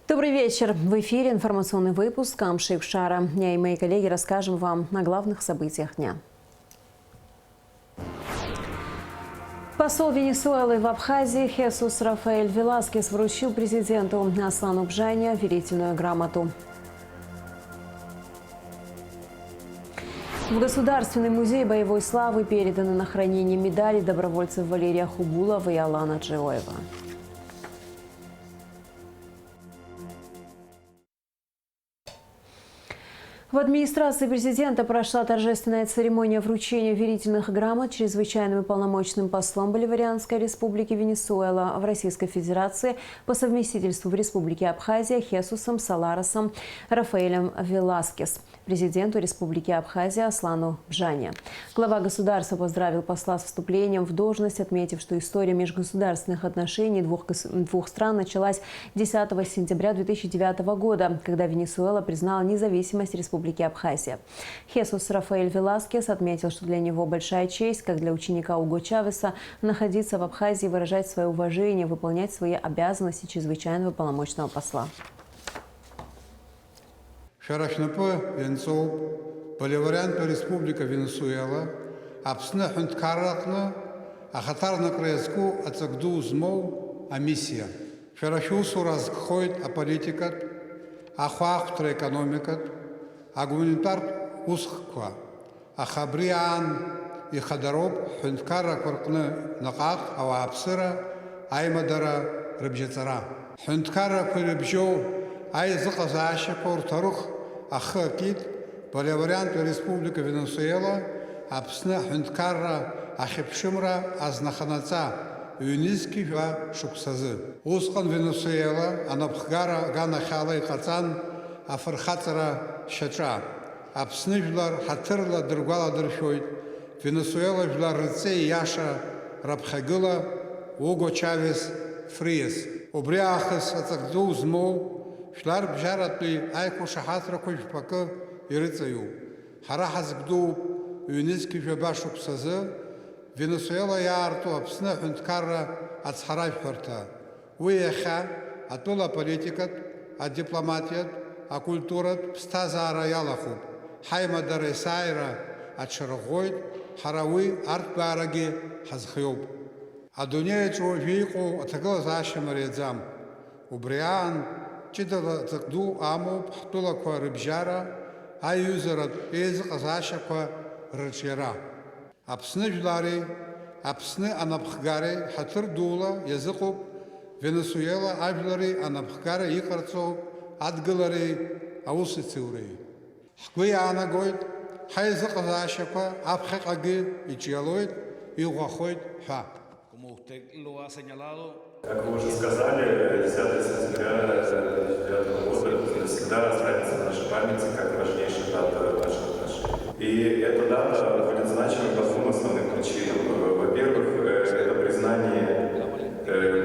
Добрый вечер. В эфире информационный выпуск Амшейх Шара. Я и мои коллеги расскажем вам о главных событиях дня. Посол Венесуэлы в Абхазии Хесус Рафаэль Веласкес вручил президенту Аслану Бжане верительную грамоту. В Государственный музей боевой славы переданы на хранение медали добровольцев Валерия Хубулова и Алана Джиоева. В администрации президента прошла торжественная церемония вручения верительных грамот чрезвычайным и полномочным послом Боливарианской республики Венесуэла в Российской Федерации по совместительству в Республике Абхазия Хесусом Саларосом Рафаэлем Веласкес, президенту Республики Абхазия Аслану Бжане. Глава государства поздравил посла с вступлением в должность, отметив, что история межгосударственных отношений двух стран началась 10 сентября 2009 года, когда Венесуэла признала независимость Республики Абхазия. Хесус Рафаэль Веласкес отметил, что для него большая честь, как для ученика Уго Чавеса, находиться в Абхазии, выражать свое уважение, выполнять свои обязанности чрезвычайного полномочного посла. Шарашнапы Венцов, Боливарианская республика Венесуэла, Апсна Хунткаракна, Ахатарна Краеску, Ацагду Змов, Амиссия. Шарашусу разходит о политикат, Ахуахтра экономикат, а гуманитар усква, а хабриан и хадароб хунткара куркны наках, а апсира аймадара рыбжетара. Хунткара курибжо ай заказаша куртарух ахакит Боливарианская республика Венесуэла апсна хунткара ахипшимра азнаханаца юниски ва шуксазы. Ускан Венесуэла анабхгара гана халай кацан афархатара Шача, Апснижлар, Хатырла, Другала Дершойт, Венесуэла, Жларце, Яша, Рабхагула, Уго Чавес, Фриес. Обряхас, Ацагду, Змо, Шлар Бжаратли, Айко Шахатра Кушпака, Ирицаю. Харахазгду, Юниски Жабашук Сазы, Венесуэла Ярту, Апсна, Хунткара, Ацхарайфарта. Уеха, Атула политикат, а дипломатият, а культура пстазара ялахуб, хайма даресайра, а чаргойд, харауи артбараги хазхиоб. А дуния чувику атагла заша маридзам. Убриан, чидала такду аму, пхтула ква рыбжара, а юзерат езыка заша ква рычера. Апсны жлари, апсны анапхгари, хатыр дула, языкуб, Венесуэла ажлари анапхгари икарцов, Адгалари, Аусицури. Хкуяна гойд, Хайзаказашака, Абхакаги, Ичиалоид, Иуахойд, Ха. Как вы уже сказали, 10 сентября 2009 года всегда останется в нашей памяти как важнейшая дата наших отношений. И эта дата будет значимой по двум основным причинам. Во-первых, это признание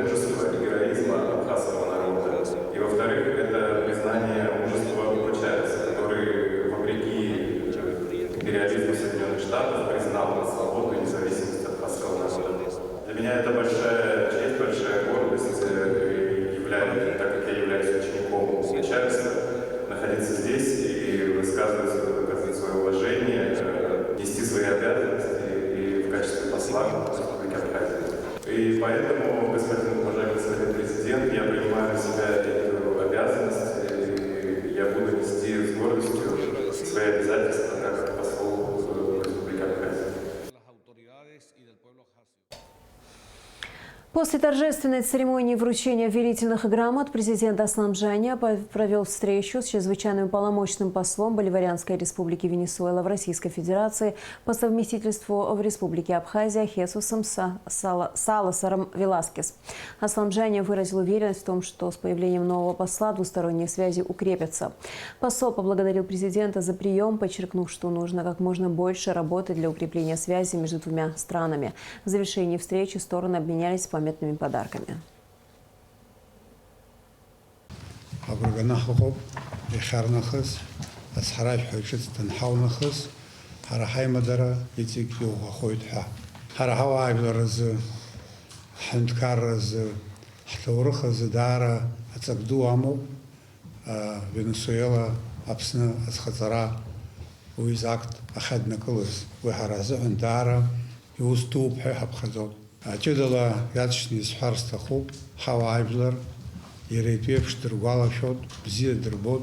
мужества и героизма абхазского народа. И во-вторых, это признание мужества Уго Чавеса, который, вопреки империализму Соединенных Штатов, признал свободу и независимость абхазского народа. Для меня это большая честь, большая гордость, так как я являюсь учеником Уго Чавеса, находиться здесь и выказывать свое уважение, нести свои обязанности и в качестве посла Республики Абхазия. И поэтому, господин уважаемый господин президент, я принимаю на себя эту обязанность, и я буду нести с гордостью свои обязательства как посол Республики Абхазия. После торжественной церемонии вручения верительных грамот президент Аслан Бжане провел встречу с чрезвычайным полномочным послом Боливарианской республики Венесуэла в Российской Федерации по совместительству в Республике Абхазия Хесусом Саларосом Веласкес. Аслан Бжане выразил уверенность в том, что с появлением нового посла двусторонние связи укрепятся. Посол поблагодарил президента за прием, подчеркнув, что нужно как можно больше работать для укрепления связи между двумя странами. В завершении встречи стороны обменялись памятными подарками. Венесуэла Апсны Асхатара Уизакт Ахаднаколос Вахараза Андара Юстуб Хабхазов. Ачудала ятшни схарста хуб Хавайблер Ерепев Штургала Шот Бзия Дербот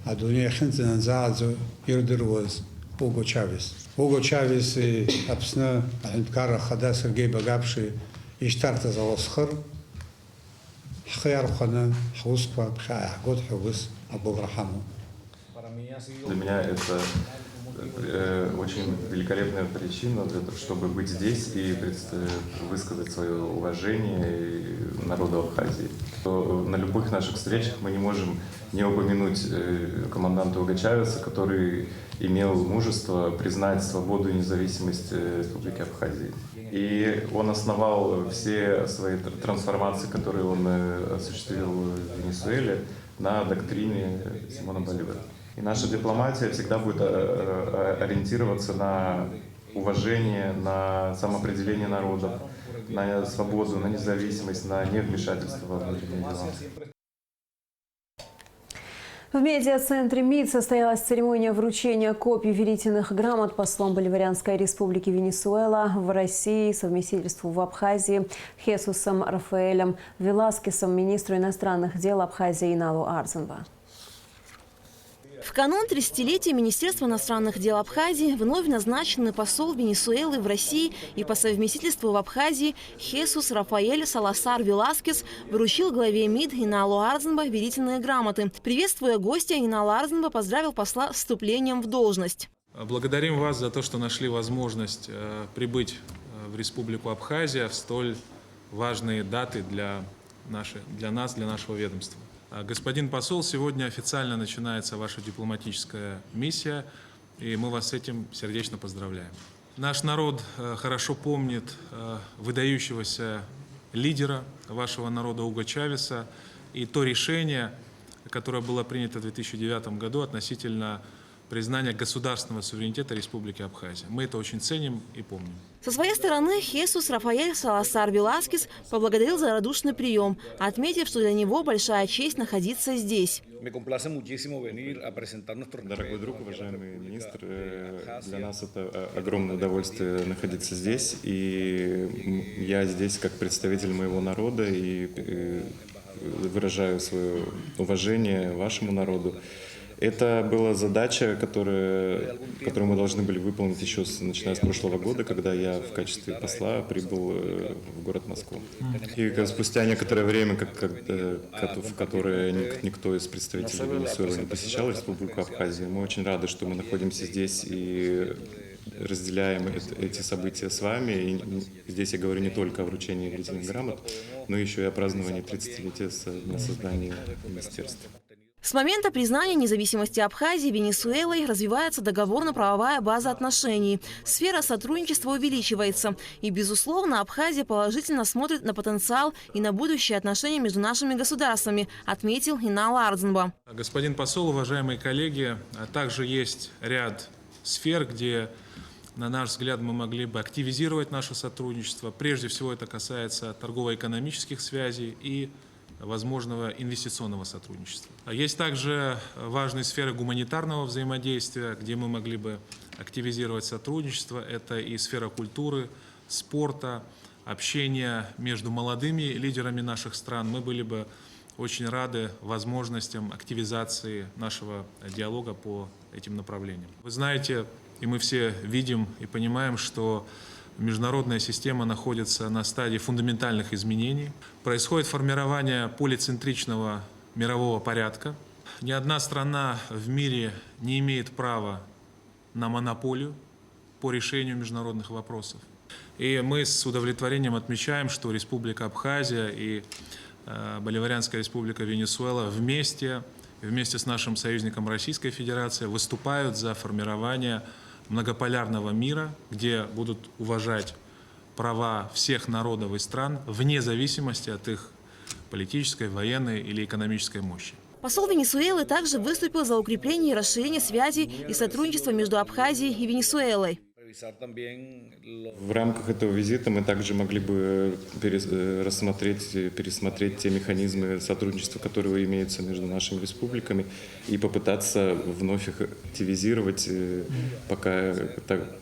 Адуния Хинзанзазо Ирдервоз Уго Чавес. Уго Чавес и Апсны Ахадкара Хада Сергей Багапши Иштарта Завосхар Хаяр Хана Хауспа Бхая Год Хавыс Абурахаму. Для меня это очень великолепная причина, чтобы быть здесь и высказать свое уважение народу Абхазии. На любых наших встречах мы не можем не упомянуть команданта Уго Чавеса, который имел мужество признать свободу и независимость Республики Абхазии. И он основал все свои трансформации, которые он осуществил в Венесуэле, на доктрине Симона Боливара. И наша дипломатия всегда будет ориентироваться на уважение, на самоопределение народа, на свободу, на независимость, на невмешательство во внутренние дела. В медиа-центре МИД состоялась церемония вручения копий верительных грамот послом Боливарианской республики Венесуэла в России совместительству в Абхазии Хесусом Рафаэлем Веласкесом, министру иностранных дел Абхазии Иналу Арзенба. В канун 30-летия Министерства иностранных дел Абхазии вновь назначенный посол Венесуэлы в России и по совместительству в Абхазии Хесус Рафаэль Саласар Веласкес вручил главе МИД Иналу Арзенба верительные грамоты. Приветствуя гостя, Инал Арзенба поздравил посла с вступлением в должность. Благодарим вас за то, что нашли возможность прибыть в Республику Абхазия в столь важные даты для нас, для нашего ведомства. Господин посол, сегодня официально начинается ваша дипломатическая миссия, и мы вас с этим сердечно поздравляем. Наш народ хорошо помнит выдающегося лидера вашего народа Уго Чавеса и то решение, которое было принято в 2009 году относительно признания государственного суверенитета Республики Абхазия. Мы это очень ценим и помним. Со своей стороны Хесус Рафаэль Саласар Веласкес поблагодарил за радушный прием, отметив, что для него большая честь находиться здесь. Дорогой друг, уважаемый министр, для нас это огромное удовольствие находиться здесь. И я здесь как представитель моего народа и выражаю свое уважение вашему народу. Это была задача, которую мы должны были выполнить еще начиная с прошлого года, когда я в качестве посла прибыл в город Москву. И спустя некоторое время, в которое никто из представителей Венесуэлы не посещал Республику Абхазию, мы очень рады, что мы находимся здесь и разделяем эти события с вами. И здесь я говорю не только о вручении верительных грамот, но еще и о праздновании 30-летия создания министерства. С момента признания независимости Абхазии Венесуэлой развивается договорно-правовая база отношений. Сфера сотрудничества увеличивается. И, безусловно, Абхазия положительно смотрит на потенциал и на будущие отношения между нашими государствами, отметил Инал Арзенба. Господин посол, уважаемые коллеги, также есть ряд сфер, где, на наш взгляд, мы могли бы активизировать наше сотрудничество. Прежде всего, это касается торгово-экономических связей и возможного инвестиционного сотрудничества. Есть также важные сферы гуманитарного взаимодействия, где мы могли бы активизировать сотрудничество. Это и сфера культуры, спорта, общения между молодыми лидерами наших стран. Мы были бы очень рады возможностям активизации нашего диалога по этим направлениям. Вы знаете, и мы все видим и понимаем, что международная система находится на стадии фундаментальных изменений. Происходит формирование полицентричного мирового порядка. Ни одна страна в мире не имеет права на монополию по решению международных вопросов. И мы с удовлетворением отмечаем, что Республика Абхазия и Боливарианская республика Венесуэла вместе с нашим союзником Российской Федерацией выступают за формирование многополярного мира, где будут уважать права всех народов и стран вне зависимости от их политической, военной или экономической мощи. Посол Венесуэлы также выступил за укрепление и расширение связей и сотрудничества между Абхазией и Венесуэлой. В рамках этого визита мы также могли бы пересмотреть те механизмы сотрудничества, которые имеются между нашими республиками, и попытаться вновь их активизировать,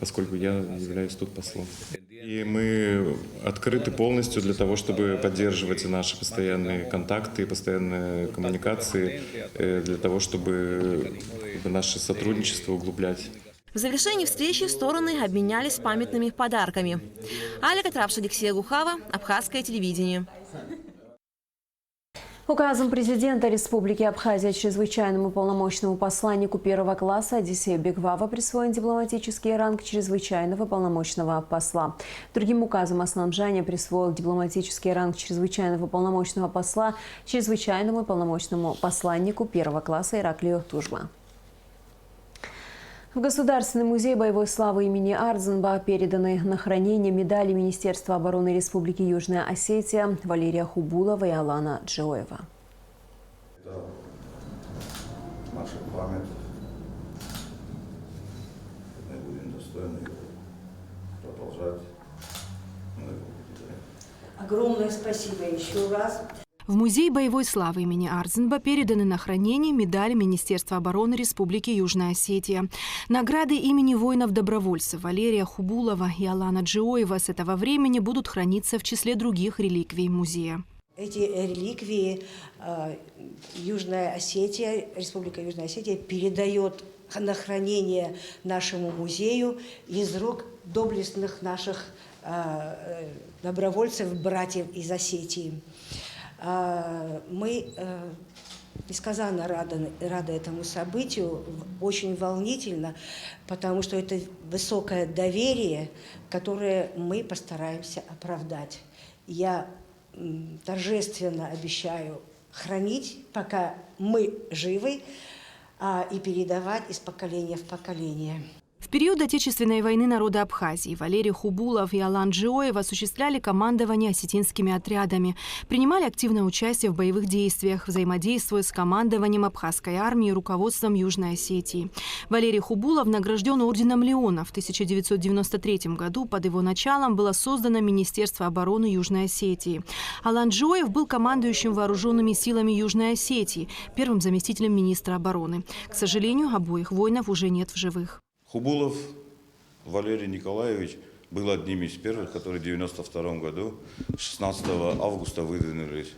поскольку я являюсь тут послом. И мы открыты полностью для того, чтобы поддерживать наши постоянные контакты, постоянные коммуникации, для того, чтобы наше сотрудничество углублять. В завершении встречи стороны обменялись памятными подарками. Аля Катрапша, Алексея Гухава, Абхазское телевидение. Указом президента Республики Абхазия чрезвычайному полномочному посланнику первого класса Одиссею Беквава присвоен дипломатический ранг чрезвычайного полномочного посла. Другим указом Аслан Джаня присвоил дипломатический ранг чрезвычайного полномочного посла чрезвычайному полномочному посланнику первого класса Ираклию Тужба. В Государственный музей боевой славы имени Арзенба переданы на хранение медали Министерства обороны Республики Южная Осетия Валерия Хубулова и Алана Джоева. Это наша память. Мы будем достойны продолжать. Огромное спасибо еще раз. В Музей боевой славы имени Арзенба переданы на хранение медали Министерства обороны Республики Южная Осетия. Награды имени воинов-добровольцев Валерия Хубулова и Алана Джоева с этого времени будут храниться в числе других реликвий музея. Эти реликвии Южная Осетия, Республика Южная Осетия передает на хранение нашему музею из рук доблестных наших добровольцев, братьев из Осетии. Мы несказанно рады этому событию, очень волнительно, потому что это высокое доверие, которое мы постараемся оправдать. Я торжественно обещаю хранить, пока мы живы, и передавать из поколения в поколение. В период Отечественной войны народа Абхазии Валерий Хубулов и Алан Джоев осуществляли командование осетинскими отрядами, принимали активное участие в боевых действиях, взаимодействуя с командованием абхазской армии и руководством Южной Осетии. Валерий Хубулов награжден орденом Леона. В 1993 году под его началом было создано Министерство обороны Южной Осетии. Алан Джоев был командующим вооруженными силами Южной Осетии, первым заместителем министра обороны. К сожалению, обоих воинов уже нет в живых. Хубулов Валерий Николаевич был одним из первых, которые в 1992 году, 16 августа, выдвинулись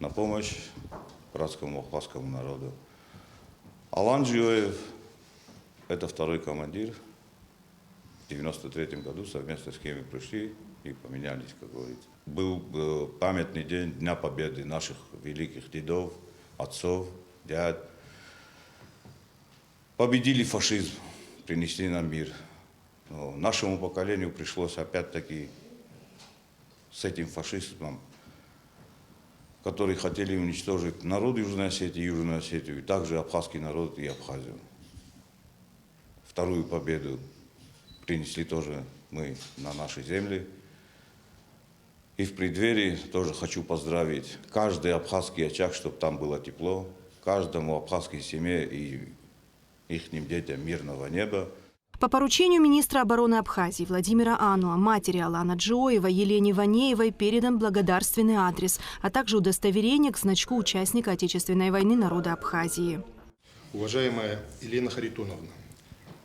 на помощь братскому абхазскому народу. Алан Джоев – это второй командир. В 1993 году совместно с кем пришли и поменялись, как говорится. Был памятный день Дня Победы наших великих дедов, отцов, дядь. Победили фашизм. Принесли нам мир. Но нашему поколению пришлось опять-таки с этим фашизмом, которые хотели уничтожить народ Южной Осетии, Южную Осетию, и также абхазский народ и Абхазию. Вторую победу принесли тоже мы на нашей земле. И в преддверии тоже хочу поздравить каждый абхазский очаг, чтобы там было тепло, каждому абхазской семье и ихним детям мирного неба. По поручению министра обороны Абхазии Владимира Ануа, матери Алана Джоева Елене Ванеевой передан благодарственный адрес, а также удостоверение к значку участника Отечественной войны народа Абхазии. Уважаемая Елена Харитоновна,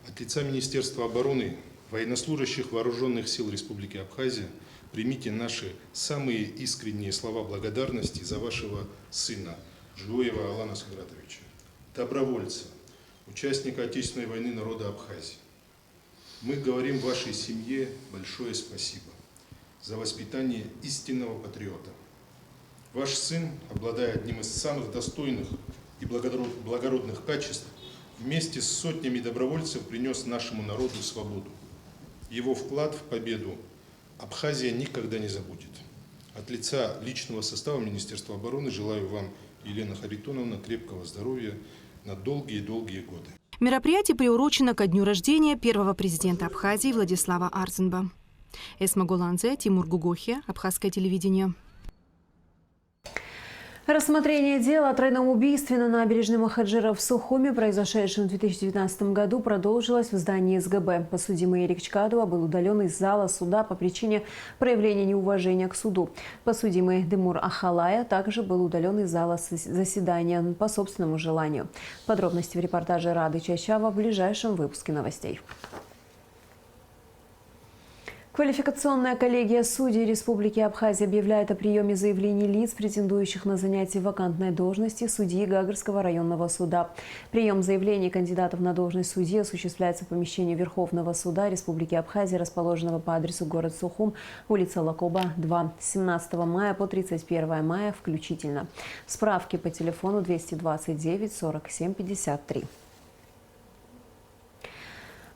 от лица Министерства обороны, военнослужащих Вооруженных сил Республики Абхазия, примите наши самые искренние слова благодарности за вашего сына Джоева Алана Сагратовича, добровольца, участника Отечественной войны народа Абхазии. Мы говорим вашей семье большое спасибо за воспитание истинного патриота. Ваш сын, обладая одним из самых достойных и благородных качеств, вместе с сотнями добровольцев принес нашему народу свободу. Его вклад в победу Абхазия никогда не забудет. От лица личного состава Министерства обороны желаю вам, Елена Харитоновна, крепкого здоровья на долгие-долгие годы. Мероприятие приурочено ко дню рождения первого президента Абхазии Владислава Арзенба. Эсма Голанзе, Тимур Гугохи, Абхазское телевидение. Рассмотрение дела о тройном убийстве на набережной Махаджира в Сухуми, произошедшем в 2019 году, продолжилось в здании СГБ. Подсудимый Эрик Чкадова был удален из зала суда по причине проявления неуважения к суду. Подсудимый Демур Ахалая также был удален из зала заседания по собственному желанию. Подробности в репортаже Рады Чачава в ближайшем выпуске новостей. Квалификационная коллегия судей Республики Абхазия объявляет о приеме заявлений лиц, претендующих на занятие вакантной должности судьи Гагарского районного суда. Прием заявлений кандидатов на должность судьи осуществляется в помещении Верховного суда Республики Абхазия, расположенного по адресу город Сухум, улица Лакоба, 2, с 17 мая по 31 мая включительно. Справки по телефону 229 47 53.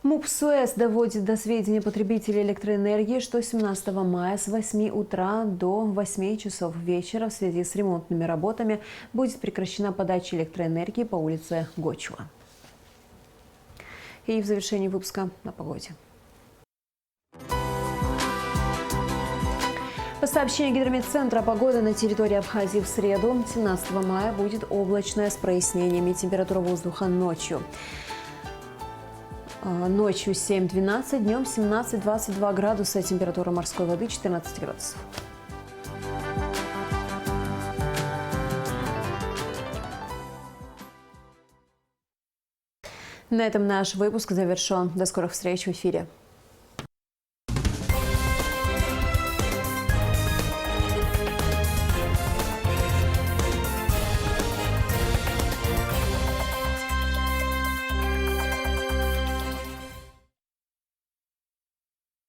МУП «СУЭС» доводит до сведения потребителей электроэнергии, что 17 мая с 8 утра до 8 часов вечера в связи с ремонтными работами будет прекращена подача электроэнергии по улице Гочева. И в завершении выпуска о погоде. По сообщению Гидрометцентра, погода на территории Абхазии в среду, 17 мая, будет облачная с прояснениями. Температура воздуха ночью 7-12, днем 17-22 градуса, температура морской воды 14 градусов. На этом наш выпуск завершен. До скорых встреч в эфире.